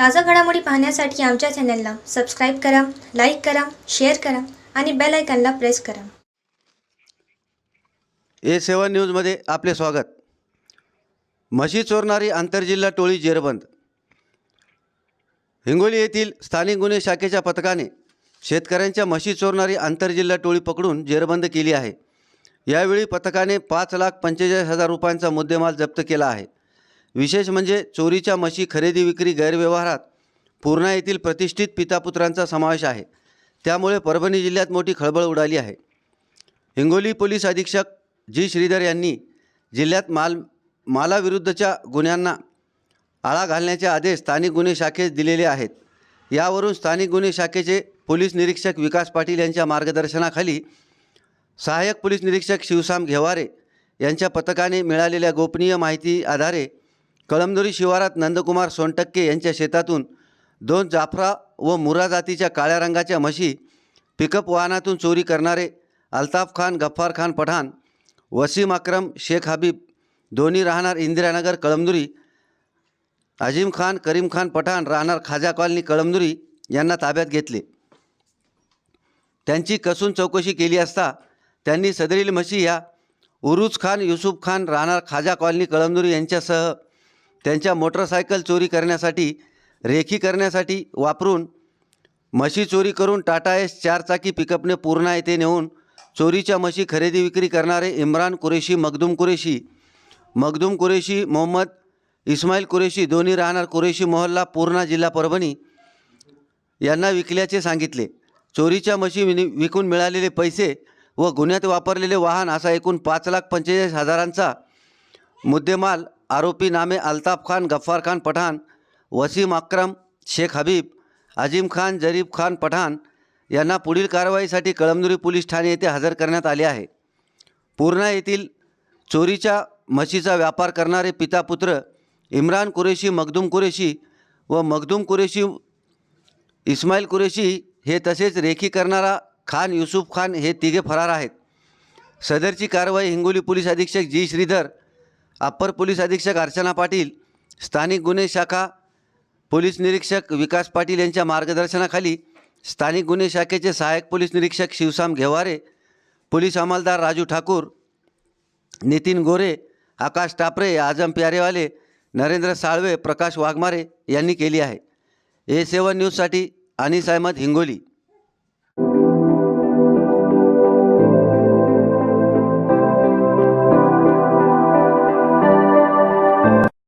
ताज़ा घडामोडी पाहण्यासाठी आमच्या चॅनलला सबस्क्राईब करा, लाईक करा, शेअर करा आणि बेल आयकॉनला प्रेस करा. A7 न्यूजमध्ये आपले स्वागत. म्हशी चोरणारी आंतरजिल्हा टोळी जेरबंद. हिंगोली येथील स्थानिक गुन्हे शाखेच्या पथकाने शेतकऱ्यांच्या म्हशी चोरणारी आंतरजिल्हा टोळी पकडून जेरबंद केली आहे. यावेळी पथकाने 5,45,000 रुपयांचा मुद्देमाल जप्त केला आहे. विशेष म्हणजे चोरीच्या म्हशी खरेदी विक्री गैरव्यवहारात पूर्णा येथील प्रतिष्ठित पितापुत्रांचा समावेश आहे. त्यामुळे परभणी जिल्ह्यात मोठी खळबळ उडाली आहे. हिंगोली पोलीस अधीक्षक जी श्रीधर यांनी जिल्ह्यात मालाविरुद्धच्या गुन्ह्यांना आळा घालण्याचे आदेश स्थानिक गुन्हे शाखेस दिलेले आहेत. यावरून स्थानिक गुन्हे शाखेचे पोलीस निरीक्षक विकास पाटील यांच्या मार्गदर्शनाखाली सहाय्यक पोलीस निरीक्षक शिवसाम घेवारे यांच्या पथकाने मिळालेल्या गोपनीय माहिती आधारे कळमनुरी शिवारात नंदकुमार सोनटक्के यांच्या शेतातून 2 जाफरा व मुरा जातीच्या काळ्या रंगाच्या म्हशी पिकअप वाहनातून चोरी करणारे अल्ताफ खान, गफ्फार खान पठाण, वसीम अक्रम, शेख हबीब दोन्ही राहणार इंदिरानगर कळमनुरी, अजीम खान, करीम खान पठाण राहणार खाजा कॉलनी कळमनुरी यांना ताब्यात घेतले. त्यांची कसून चौकशी केली असता त्यांनी सदरील म्हशी ह्या उरुज खान, युसुफ खान राहणार खाजा कॉलनी कळमनुरी यांच्यासह त्यांच्या मोटरसायकल चोरी करण्यासाठी रेखी करण्यासाठी वापरून म्हशी चोरी करून टाटा एस 4 चाकी पिकअपने पूर्णा येथे नेऊन चोरीच्या म्हशी खरेदी विक्री करणारे इम्रान कुरेशी, मखदूम कुरेशी, मोहम्मद इस्माईल कुरेशी दोन्ही राहणार कुरेशी मोहल्ला पूर्णा जिल्हा परभणी यांना विकल्याचे सांगितले. चोरीच्या म्हशी विकून मिळालेले पैसे व गुन्ह्यात वापरलेले वाहन असा एकूण 5,45,000चा मुद्देमाल आरोपी नामे अल्ताफ खान, गफ्फार खान पठाण, वसीम अक्रम, शेख हबीब, अजीम खान, जरीब खान पठाण यांना पुढील कारवाईसाठी कळमनुरी पोलीस ठाणे येथे हजर करण्यात आले आहे. पूर्णा येथील चोरीच्या म्हशीचा व्यापार करणारे पितापुत्र इम्रान कुरेशी, मखदूम कुरेशी, इस्माईल कुरेशी हे तसेच रेखी करणारा खान युसुफ खान हे तिघे फरार आहेत. सदरची कारवाई हिंगोली पोलीस अधीक्षक जी श्रीधर, अप्पर पोलीस अधीक्षक अर्चना पाटील, स्थानिक गुन्हे शाखा पोलीस निरीक्षक विकास पाटील यांच्या मार्गदर्शनाखाली स्थानिक गुन्हे शाखेचे सहाय्यक पोलीस निरीक्षक शिवसाम घेवारे, पोलीस अंमलदार राजू ठाकूर, नितीन गोरे, आकाश टापरे, आजम प्यारेवाले, नरेंद्र साळवे, प्रकाश वाघमारे यांनी केली आहे. A7 न्यूजसाठी अनिस अहमद, हिंगोली.